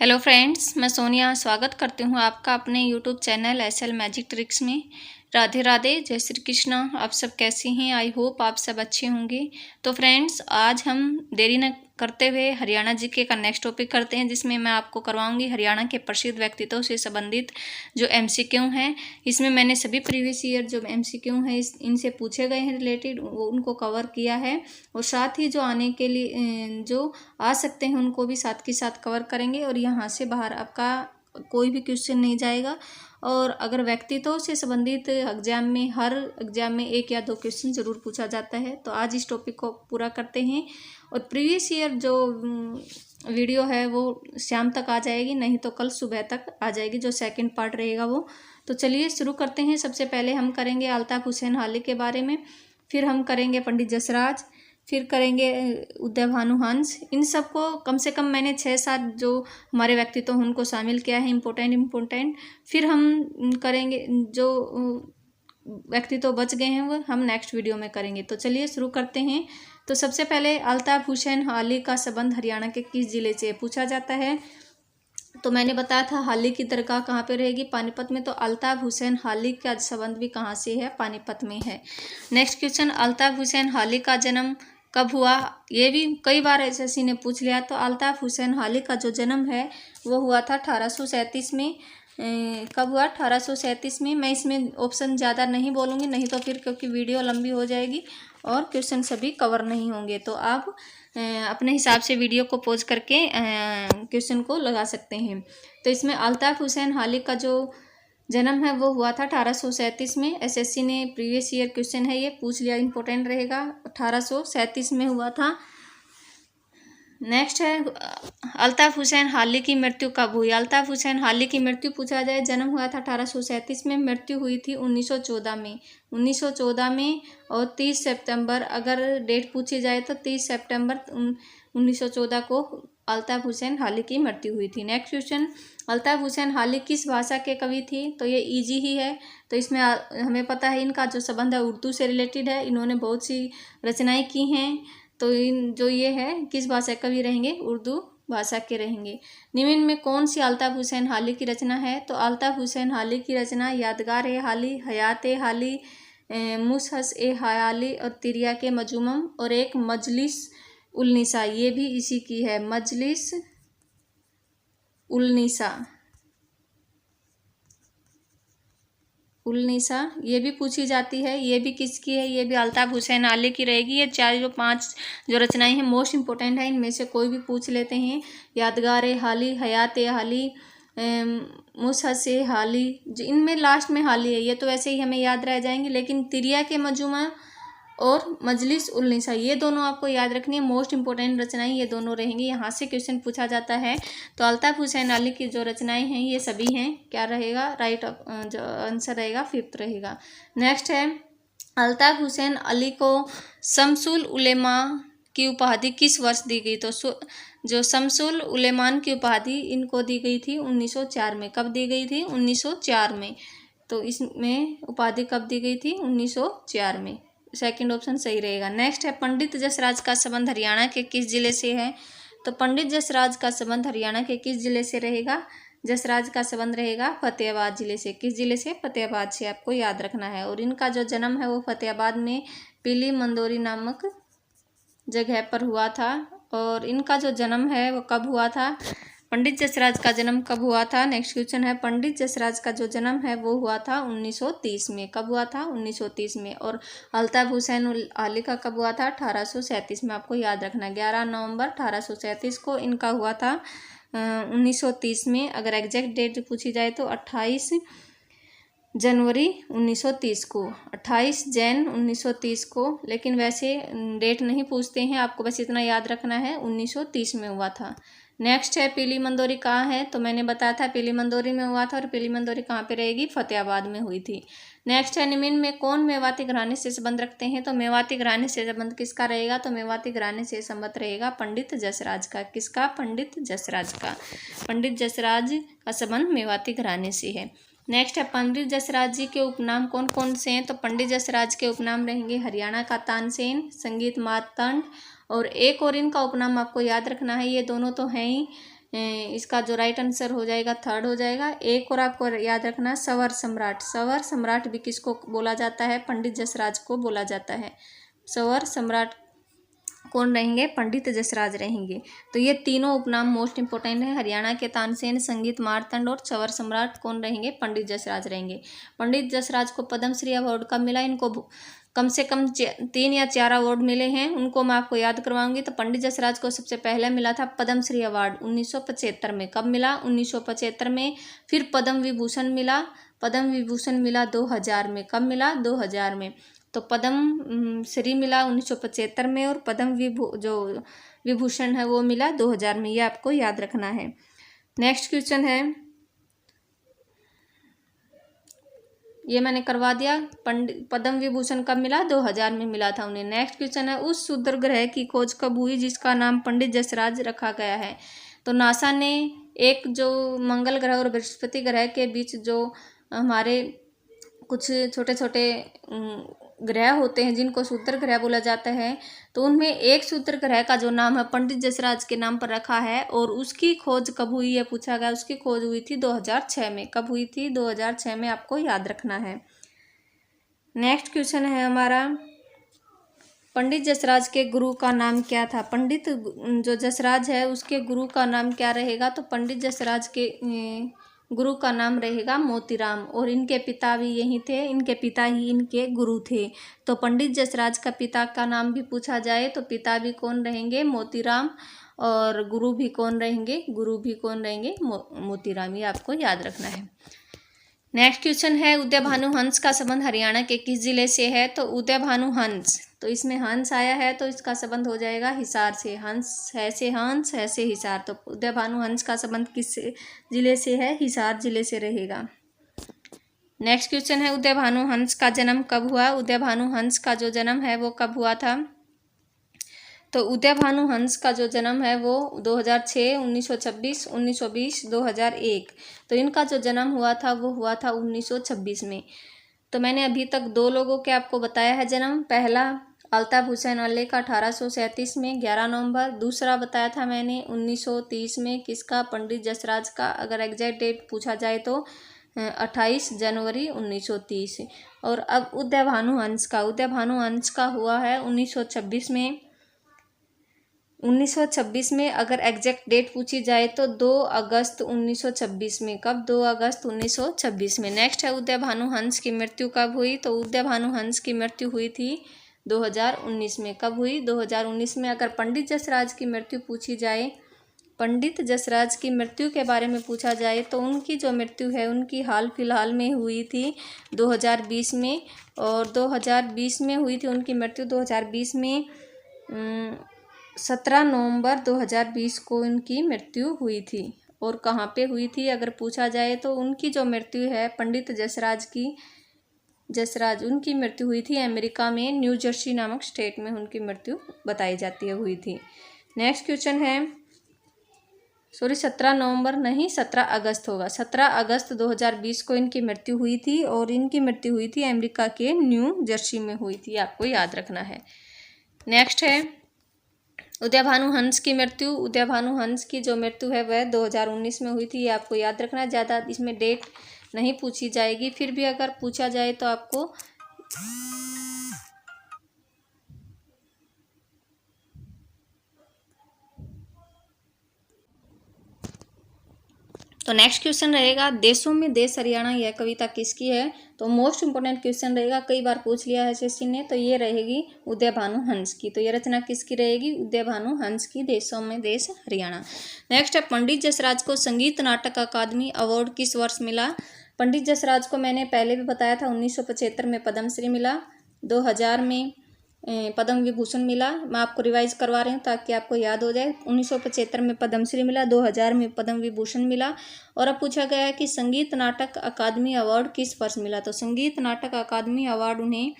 Hello friends, मैं सोनिया स्वागत करती हूँ आपका अपने YouTube channel SL magic tricks में। राधे राधे, जय श्री कृष्णा। आप सब कैसे हैं? आई होप आप सब अच्छे होंगे। तो फ्रेंड्स, आज हम देरी न करते हुए हरियाणा जीके का नेक्स्ट टॉपिक करते हैं, जिसमें मैं आपको करवाऊंगी हरियाणा के प्रसिद्ध व्यक्तित्वों से संबंधित जो एमसीक्यू हैं। इसमें मैंने सभी प्रीवियस ईयर जो एमसीक्यू हैं इनसे पूछे गए हैं रिलेटेड, वो उनको कवर किया है। और साथ ही जो आने के लिए जो आ सकते हैं उनको भी साथ के साथ कवर करेंगे। और यहाँ से बाहर आपका कोई भी क्वेश्चन नहीं जाएगा। और अगर व्यक्तित्व से संबंधित एग्जाम में हर एग्जाम में 1 या 2 क्वेश्चन ज़रूर पूछा जाता है। तो आज इस टॉपिक को पूरा करते हैं। और प्रीवियस ईयर जो वीडियो है वो शाम तक आ जाएगी, नहीं तो कल सुबह तक आ जाएगी, जो सेकंड पार्ट रहेगा वो। तो चलिए शुरू करते हैं। सबसे पहले हम करेंगे अल्ताफ हुसैन हाली के बारे में, फिर हम करेंगे पंडित जसराज, फिर करेंगे उदय भानु हंस। इन सबको कम से कम मैंने 6-7 जो हमारे व्यक्तित्व उनको शामिल किया है, इम्पोर्टेंट। फिर हम करेंगे जो व्यक्तित्व बच गए हैं वो हम नेक्स्ट वीडियो में करेंगे। तो चलिए शुरू करते हैं। तो सबसे पहले अल्ताफ हुसैन हाली का संबंध हरियाणा के किस जिले से पूछा जाता है? तो मैंने बताया था हाली की दरगाह कहाँ पे रहेगी? पानीपत में। तो अल्ताफ हुसैन हाली का संबंध भी कहाँ से है? पानीपत में है। नेक्स्ट क्वेश्चन, अल्ताफ हुसैन हाली का जन्म कब हुआ? ये भी कई बार एसएससी ने पूछ लिया। तो अल्ताफ हुसैन हाली का जो जन्म है वो हुआ था 1837 में। कब हुआ? 1837 में। मैं इसमें ऑप्शन ज़्यादा नहीं बोलूँगी, नहीं तो फिर क्योंकि वीडियो लंबी हो जाएगी और क्वेश्चन सभी कवर नहीं होंगे। तो आप अपने हिसाब से वीडियो को पॉज करके क्वेश्चन को लगा सकते हैं। तो इसमें अल्ताफ हुसैन हाली का जो जन्म है वो हुआ था 1837 में। एसएससी ने प्रीवियस ईयर क्वेश्चन है ये पूछ लिया, इंपॉर्टेंट रहेगा। 1837 में हुआ था। नेक्स्ट है अल्ताफ हुसैन हाली की मृत्यु कब हुई? अल्ताफ हुसैन हाली की मृत्यु पूछा जाए, जन्म हुआ था 1837 में, मृत्यु हुई थी 1914 में। 1914 में। और 30 सितंबर, अगर डेट पूछी जाए तो 30 सितंबर 1914 को अल्ताफ हुसैन हाली की मृत्यु हुई थी। नेक्स्ट क्वेश्चन, अल्ताफ हुसैन हाली किस भाषा के कवि थी? तो ये इजी ही है। तो इसमें हमें पता है इनका जो संबंध है उर्दू से रिलेटेड है। इन्होंने बहुत सी रचनाएं की हैं। तो इन जो ये है किस भाषा के कवि रहेंगे? उर्दू भाषा के रहेंगे। निम्न में कौन सी अल्ताफ हुसैन हाली की रचना है? तो अल्ताफ हुसैन हाली की रचना यादगार ए हाली, हयात ए हाली, मुसहस ए हाली और तिरिया के मजूमम और एक मजलिस उलनिसा, ये भी इसी की है, मजलिस उलनिसा ये भी पूछी जाती है। ये भी किसकी है? ये भी अल्ताफ हुसैन हाली की रहेगी। ये 4-5 जो रचनाएं हैं मोस्ट इंपॉर्टेंट है, इनमें से कोई भी पूछ लेते हैं। यादगार ए हाली, हयात ए हाली, मुसहस ए हाली, जो इनमें लास्ट में हाली है ये तो वैसे ही हमें याद रह जाएंगे। लेकिन तिरिया के मजूमा और मजलिस उलनिसा ये दोनों आपको याद रखनी है। मोस्ट इंपॉर्टेंट रचनाएं ये दोनों रहेंगी, यहाँ से क्वेश्चन पूछा जाता है। तो अल्ताफ हुसैन हाली की जो रचनाएं हैं ये सभी हैं। क्या रहेगा? राइट जो आंसर रहेगा 5th रहेगा। नेक्स्ट है अल्ताफ हुसैन अली को शम्सुल उलेमा की उपाधि किस वर्ष दी गई? तो जो शम्सुल उलेमान की उपाधि इनको दी गई थी 1904 में। कब दी गई थी? 1904 में। तो इसमें उपाधि कब दी गई थी? 1904 में। सेकंड ऑप्शन सही रहेगा। नेक्स्ट है पंडित जसराज का संबंध हरियाणा के किस जिले से है? तो पंडित जसराज का संबंध हरियाणा के किस जिले से रहेगा? जसराज का संबंध रहेगा फतेहाबाद जिले से। किस जिले से? फतेहाबाद से, आपको याद रखना है। और इनका जो जन्म है वो फतेहाबाद में पीली मंदोरी नामक जगह पर हुआ था। और इनका जो जन्म है वो कब हुआ था? पंडित जसराज का जन्म कब हुआ था? नेक्स्ट क्वेश्चन है पंडित जसराज का जो जन्म है वो हुआ था 1930 में। कब हुआ था? 1930 में। और अल्ताफ हुसैन हाली का कब हुआ था? 1837 में। आपको याद रखना 11 नवंबर 1837 को इनका हुआ था 1930 में। अगर एग्जैक्ट डेट पूछी जाए तो 28 जनवरी 1930 को, 28 जैन 1930 को। लेकिन वैसे डेट नहीं पूछते हैं, आपको बस इतना याद रखना है 1930 में हुआ था। नेक्स्ट है पीली मंदोरी कहाँ है? तो मैंने बताया था पीली मंदोरी में हुआ था। और पीली मंदोरी कहाँ पे रहेगी? फतेहाबाद में हुई थी। नेक्स्ट है निम्न में कौन मेवाती घराने से संबंध रखते हैं? तो मेवाती घराने से संबंध किसका रहेगा? तो मेवाती घराने से संबंध रहेगा पंडित जसराज का। किसका? पंडित जसराज का। पंडित जसराज का संबंध मेवाती घराने से है। नेक्स्ट है पंडित जसराज जी के उपनाम कौन कौन से हैं? तो पंडित जसराज के उपनाम रहेंगे हरियाणा का तानसेन, संगीत मार्तंड, और एक और इनका उपनाम आपको याद रखना है, ये दोनों तो हैं ही, इसका जो राइट आंसर हो जाएगा थर्ड हो जाएगा। एक और आपको याद रखना, सवर सम्राट। सवर सम्राट भी किसको बोला जाता है? पंडित जसराज को बोला जाता है। सवर सम्राट कौन रहेंगे? पंडित जसराज रहेंगे। तो ये तीनों उपनाम मोस्ट इंपोर्टेंट है। हरियाणा के तानसेन, संगीत मार्तंड और सवर सम्राट कौन रहेंगे? पंडित जसराज रहेंगे। पंडित जसराज को पद्मश्री अवार्ड कब मिला? इनको कम से कम 3 या 4 अवार्ड मिले हैं, उनको मैं आपको याद करवाऊंगी। तो पंडित जसराज को सबसे पहले मिला था पद्मश्री अवार्ड 1975 में। कब मिला? 1975 में। फिर पद्म विभूषण मिला। पद्म विभूषण मिला 2000 में। कब मिला? 2000 में। तो पद्म श्री मिला 1975 में और जो विभूषण है वो मिला 2000 में। ये आपको याद रखना है। नेक्स्ट क्वेश्चन है, ये मैंने करवा दिया। पद्म विभूषण कब मिला? 2000 में मिला था उन्हें। नेक्स्ट क्वेश्चन है, उस क्षुद्र ग्रह की खोज कब हुई जिसका नाम पंडित जसराज रखा गया है? तो नासा ने एक जो मंगल ग्रह और बृहस्पति ग्रह के बीच जो हमारे कुछ छोटे छोटे ग्रह होते हैं जिनको क्षुद्र ग्रह बोला जाता है, तो उनमें एक क्षुद्र ग्रह का जो नाम है पंडित जसराज के नाम पर रखा है। और उसकी खोज कब हुई है पूछा गया। उसकी खोज हुई थी 2006 में। कब हुई थी? 2006 में, आपको याद रखना है। नेक्स्ट क्वेश्चन है हमारा, पंडित जसराज के गुरु का नाम क्या था? पंडित जो जसराज है उसके गुरु का नाम क्या रहेगा? तो पंडित जसराज के गुरु का नाम रहेगा मोतीराम। और इनके पिता भी यही थे, इनके पिता ही इनके गुरु थे। तो पंडित जसराज का पिता का नाम भी पूछा जाए तो पिता भी कौन रहेंगे? मोतीराम। और गुरु भी कौन रहेंगे? गुरु भी कौन रहेंगे? मोतीराम। ये आपको याद रखना है। नेक्स्ट क्वेश्चन है, उदय भानु हंस का संबंध हरियाणा के किस जिले से है? तो उदय भानु हंस, तो इसमें हंस आया है तो इसका संबंध हो जाएगा हिसार से। हंस है से हिसार। तो उदय भानु हंस का संबंध किस जिले से है? हिसार जिले से रहेगा। नेक्स्ट क्वेश्चन है, उदय भानु हंस का जन्म कब हुआ? उदय भानु हंस का जो जन्म है वो कब हुआ था? तो उदय भानु हंस का जो जन्म है वो 2006, 1926, 1920, 2001। तो इनका जो जन्म हुआ था वो हुआ था 1926 में। तो मैंने अभी तक 2 लोगों के आपको बताया है जन्म। पहला अल्ताफ हुसैन अली का 1837 में 11 नवंबर। दूसरा बताया था मैंने 1930 में, किसका? पंडित जसराज का। अगर एग्जैक्ट डेट पूछा जाए तो 28 जनवरी 1930। और अब उदय भानु हंस का, उदय भानु हंस का हुआ है 1926 में। 1926 में अगर एग्जैक्ट डेट पूछी जाए तो 2 अगस्त 1926 में। कब? 2 अगस्त 1926 में। नेक्स्ट है, उदय भानु हंस की मृत्यु कब हुई? तो उदय भानु हंस की मृत्यु हुई थी 2019 में। कब हुई? 2019 में। अगर पंडित जसराज की मृत्यु पूछी जाए, पंडित जसराज की मृत्यु के बारे में पूछा जाए तो उनकी जो मृत्यु है उनकी हाल फिलहाल में हुई थी 2020 में। और 2020 में हुई थी उनकी मृत्यु। 2020 में 17 नवंबर 2020 को इनकी मृत्यु हुई थी। और कहाँ पे हुई थी अगर पूछा जाए तो उनकी जो मृत्यु है पंडित जसराज उनकी मृत्यु हुई थी अमेरिका में, न्यू जर्सी नामक स्टेट में उनकी मृत्यु बताई जाती है हुई थी। नेक्स्ट क्वेश्चन है, 17 नवंबर नहीं, 17 अगस्त होगा। 17 अगस्त 2020 को इनकी मृत्यु हुई थी और इनकी मृत्यु हुई थी अमेरिका के न्यू जर्सी में हुई थी। आपको याद रखना है। नेक्स्ट है, उदय भानु हंस की मृत्यु। उदय भानु हंस की जो मृत्यु है वह 2019 में हुई थी। ये आपको याद रखना है। ज़्यादा इसमें डेट नहीं पूछी जाएगी, फिर भी अगर पूछा जाए तो आपको तो नेक्स्ट क्वेश्चन रहेगा, देशों में देश हरियाणा यह कविता किसकी है? तो मोस्ट इंपोर्टेंट क्वेश्चन रहेगा, कई बार पूछ लिया है एसएससी ने। तो ये रहेगी उदय भानु हंस की। तो ये रचना किसकी रहेगी? उदय भानु हंस की, देशों में देश हरियाणा। नेक्स्ट है, पंडित जसराज को संगीत नाटक अकादमी अवार्ड किस वर्ष मिला? पंडित जसराज को मैंने पहले भी बताया था 1975 में पद्मश्री मिला, 2000 में पद्म विभूषण मिला। मैं आपको रिवाइज करवा रही हूँ ताकि आपको याद हो जाए। 1975 में पद्मश्री मिला, 2000 में पद्म विभूषण मिला। और अब पूछा गया है कि संगीत नाटक अकादमी अवार्ड किस वर्ष मिला? तो संगीत नाटक अकादमी अवार्ड उन्हें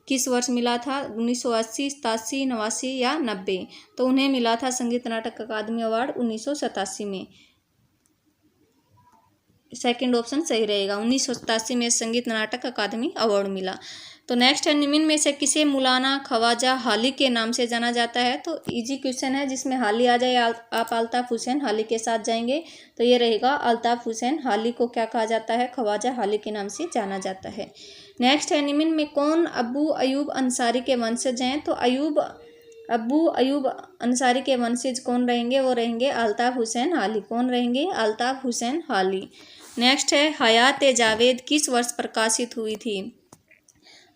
किस वर्ष मिला था? 1980, 87, 89 या 90? तो उन्हें मिला था संगीत नाटक अकादमी अवार्ड 1987 में। सेकंड ऑप्शन सही रहेगा, 1987 में संगीत नाटक अकादमी अवार्ड मिला। तो नेक्स्ट है, निम्न में से किसे मौलाना ख्वाजा हाली के नाम से जाना जाता है? तो इजी क्वेश्चन है, जिसमें हाली आ जाए आप अल्ताफ हुसैन हाली के साथ जाएंगे तो ये रहेगा अल्ताफ हुसैन हाली को क्या कहा जाता है? ख्वाजा हाली के नाम से जाना जाता है। नेक्स्ट है, निम्न में कौन अबू अयूब अंसारी के वंशज हैं? तो अबू अयूब अंसारी के वंशज कौन रहेंगे? वो रहेंगे अल्ताफ हुसैन हाली। कौन रहेंगे? अल्ताफ हुसैन हाली। नेक्स्ट है, हयात जावेद किस वर्ष प्रकाशित हुई थी?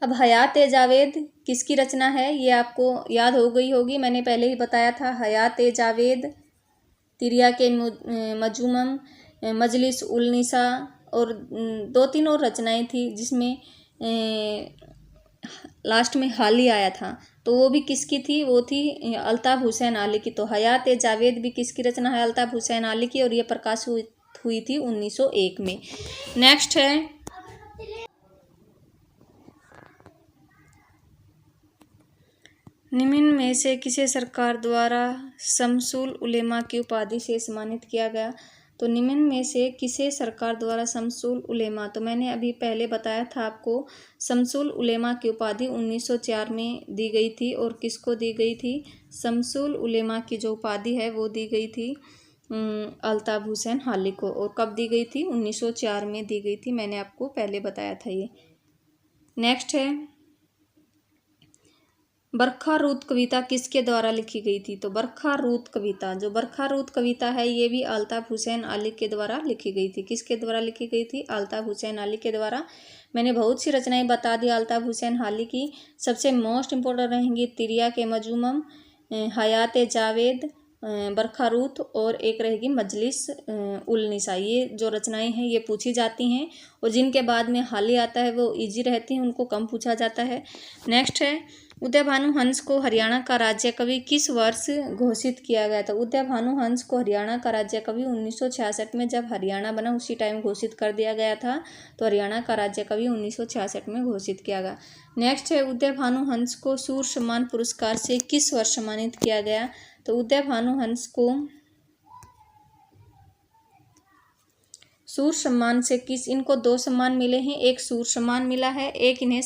अब हयात जावेद किसकी रचना है? ये आपको याद हो गई होगी, मैंने पहले ही बताया था। हयात जावेद तिरिया के मजूमम, मजलिस उल निसा और 2-3 और रचनाएं थी, जिसमें लास्ट में हाली आया था। तो वो भी किसकी थी? वो थी अल्ताफ हुसैन हाली की। तो हयात जावेद भी किसकी रचना है? अल्ताफ हुसैन हाली की, और ये प्रकाशित हुई थी 1901 में। नेक्स्ट है, निम्न में से किसे सरकार द्वारा शमसुल उलेमा की उपाधि से सम्मानित किया गया? तो निम्न में से किसे सरकार द्वारा शमसुल उलेमा, तो मैंने अभी पहले बताया था आपको, शमसुल उलेमा की उपाधि 1904 में दी गई थी। और किसको दी गई थी? शमसुल उलेमा की जो उपाधि है वो दी गई थी अल्ताफ हुसैन हाली को। और कब दी गई थी? 1904 में दी गई थी, मैंने आपको पहले बताया था ये। नेक्स्ट है, बरखा रूत कविता किसके द्वारा लिखी गई थी? तो बरखा रूत कविता, जो बरखा रूत कविता है ये भी अल्ताफ हुसैन अली के द्वारा लिखी गई थी। किसके द्वारा लिखी गई थी? अल्ताफ हुसैन अली के द्वारा। मैंने बहुत सी रचनाएं बता दी अल्ताफ हुसैन अली की। सबसे मोस्ट इम्पोर्टेंट रहेंगी तिरिया के मजूमम, हयात जावेद, बरखा रूत, और एक रहेगी मजलिस उल निसा। ये जो रचनाएं हैं ये पूछी जाती हैं, और जिनके बाद में हाली आता है वो इजी रहती हैं, उनको कम पूछा जाता है। नेक्स्ट है, उदय भानु हंस को हरियाणा का राज्य कवि किस वर्ष घोषित किया गया था? उदय भानु हंस को हरियाणा का राज्य कवि 1966 में, जब हरियाणा बना उसी टाइम घोषित कर दिया गया था। तो हरियाणा का राज्य कवि 1966 में घोषित किया गया। नेक्स्ट है, उदय भानु हंस को सूर्य सम्मान पुरस्कार से किस वर्ष सम्मानित किया गया? तो उदय भानु हंस को सूर्य सम्मान से इनको 2 सम्मान मिले हैं। एक सूर्य सम्मान मिला है, एक इन्हें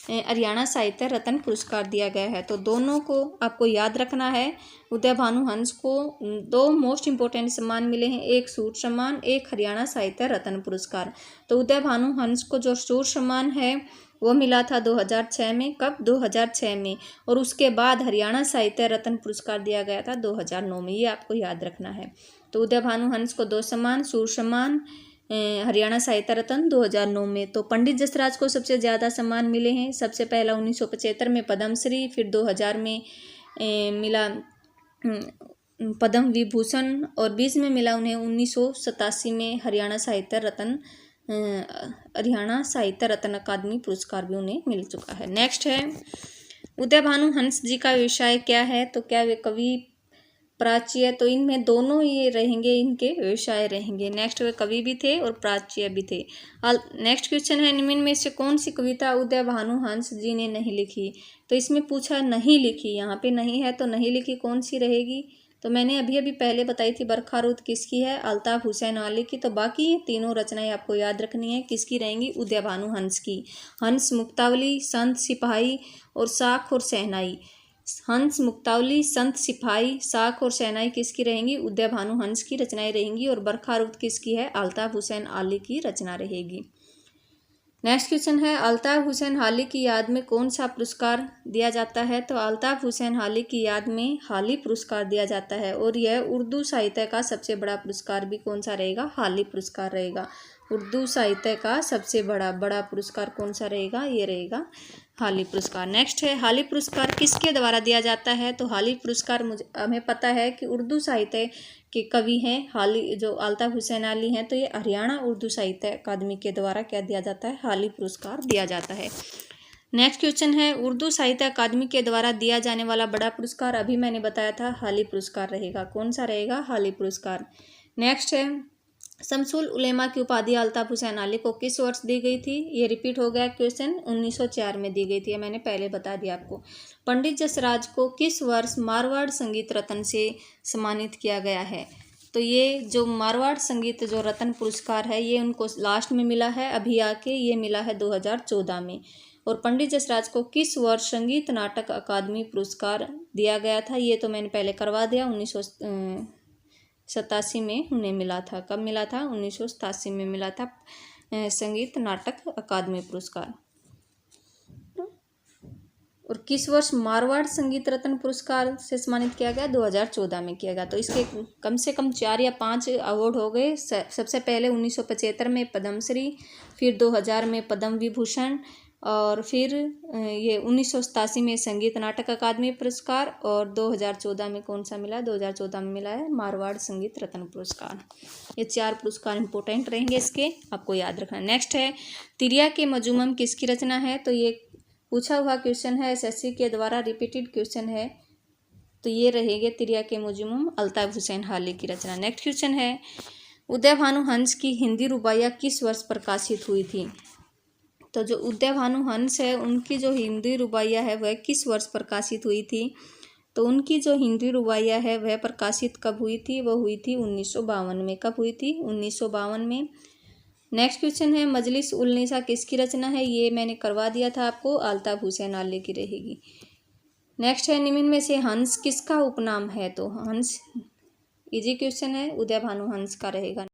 हरियाणा साहित्य रत्न पुरस्कार दिया गया है। तो दोनों को आपको याद रखना है। उदय भानु हंस को 2 मोस्ट इम्पोर्टेंट सम्मान मिले हैं, एक सूर्य सम्मान, एक हरियाणा साहित्य रत्न पुरस्कार। तो उदय भानु हंस को जो सूर्य सम्मान है वो मिला था 2006 में। कब? 2006 में। और उसके बाद हरियाणा साहित्य रत्न पुरस्कार दिया गया था 2009 में। ये आपको याद रखना है। तो उदय भानु हंस को 2 सम्मान, सूर्य सम्मान, हरियाणा साहित्य रत्न 2009 में। तो पंडित जसराज को सबसे ज़्यादा सम्मान मिले हैं। सबसे पहला 1975 में पद्मश्री, फिर 2000 में मिला पद्म विभूषण, और 20 में मिला उन्हें 1987 में हरियाणा साहित्य रत्न अकादमी पुरस्कार भी उन्हें मिल चुका है। नेक्स्ट है, उदय भानु हंस जी का व्यवसाय क्या है? तो क्या वे कवि प्राच्य? तो इनमें दोनों ये रहेंगे, इनके व्यवसाय रहेंगे। नेक्स्ट वे कवि भी थे और प्राच्य भी थे। नेक्स्ट क्वेश्चन है, निम्न में से कौन सी कविता उदय भानु हंस जी ने नहीं लिखी? तो इसमें पूछा नहीं लिखी, यहाँ पे नहीं है तो नहीं लिखी कौन सी रहेगी? तो मैंने अभी पहले बताई थी बरखा रूत किसकी है? अल्ताफ हुसैन अली की। तो बाकी ये तीनों रचनाएं आपको याद रखनी है, किसकी रहेंगी? उदय भानु हंस की। हंस मुक्तावली, संत सिपाही और साख और सहनाई। हंस मुक्तावली, संत सिपाही, साख और सहनाई किसकी रहेंगी? उदय भानु हंस की रचनाएं रहेंगी। और बरखा रूत किसकी है? अल्ताफ हुसैन अली की रचना रहेगी। नेक्स्ट क्वेश्चन है, अल्ताफ हुसैन हाली की याद में कौन सा पुरस्कार दिया जाता है? तो अल्ताफ हुसैन हाली की याद में हाली पुरस्कार दिया जाता है। और यह उर्दू साहित्य का सबसे बड़ा पुरस्कार भी कौन सा रहेगा? हाली पुरस्कार रहेगा। उर्दू साहित्य का सबसे बड़ा पुरस्कार कौन सा रहेगा? ये रहेगा हाली पुरस्कार। नेक्स्ट है, हाली पुरस्कार किसके द्वारा दिया जाता है? तो हाली पुरस्कार हमें पता है कि उर्दू साहित्य के कवि हैं हाली, जो अल्ताफ हुसैन अली हैं। तो ये हरियाणा उर्दू साहित्य अकादमी के द्वारा क्या दिया जाता है? हाली पुरस्कार दिया जाता है। नेक्स्ट क्वेश्चन है, उर्दू साहित्य अकादमी के द्वारा दिया जाने वाला बड़ा पुरस्कार अभी मैंने बताया था हाली पुरस्कार रहेगा। कौन सा रहेगा? हाली पुरस्कार। नेक्स्ट है, शमसुल उलेमा की उपाधि अल्ताफ हुसैन अली को किस वर्ष दी गई थी? ये रिपीट हो गया क्वेश्चन, 1904 में दी गई थी, मैंने पहले बता दिया आपको। पंडित जसराज को किस वर्ष मारवाड़ संगीत रत्न से सम्मानित किया गया है? तो ये जो मारवाड़ संगीत जो रत्न पुरस्कार है ये उनको लास्ट में मिला है, अभी आके ये मिला है 2014 में। और पंडित जसराज को किस वर्ष संगीत नाटक अकादमी पुरस्कार दिया गया था? ये तो मैंने पहले करवा दिया, 1987 में उन्हें मिला था। कब मिला था? 1987 में मिला था संगीत नाटक अकादमी पुरस्कार। और किस वर्ष मारवाड़ संगीत रत्न पुरस्कार से सम्मानित किया गया? 2014 में किया गया। तो इसके कम से कम 4 या 5 अवार्ड हो गए। सबसे पहले 1975 में पद्मश्री, फिर 2000 में पद्म विभूषण, और फिर ये 1987 में संगीत नाटक अकादमी पुरस्कार, और 2014 में कौन सा मिला? 2014 में मिला है मारवाड़ संगीत रत्न पुरस्कार। ये 4 पुरस्कार इंपॉर्टेंट रहेंगे, इसके आपको याद रखना। नेक्स्ट है तिरिया के मजूमम किसकी रचना है? तो ये पूछा हुआ क्वेश्चन है, एसएससी के द्वारा रिपीटेड क्वेश्चन है। तो ये रहेंगे तिरिया के मजूमम अल्ताफ हुसैन हाली की रचना। नेक्स्ट क्वेश्चन है उदय भानु हंस की हिंदी रुबाइयाँ किस वर्ष प्रकाशित हुई थी? तो जो उदय भानु हंस है उनकी जो हिंदी रुबाइयाँ है वह किस वर्ष प्रकाशित हुई थी? तो उनकी जो हिंदी रुबाइयाँ है वह प्रकाशित कब हुई थी? वह हुई थी 1952 में। कब हुई थी? 1952 में। नेक्स्ट क्वेश्चन है मजलिस उल निसा किसकी रचना है? ये मैंने करवा दिया था आपको, अल्ताफ हुसैन आली की रहेगी। नेक्स्ट है निम्न में से हंस किसका उपनाम है? तो हंस इजी क्वेश्चन है, उदय भानु हंस का रहेगा।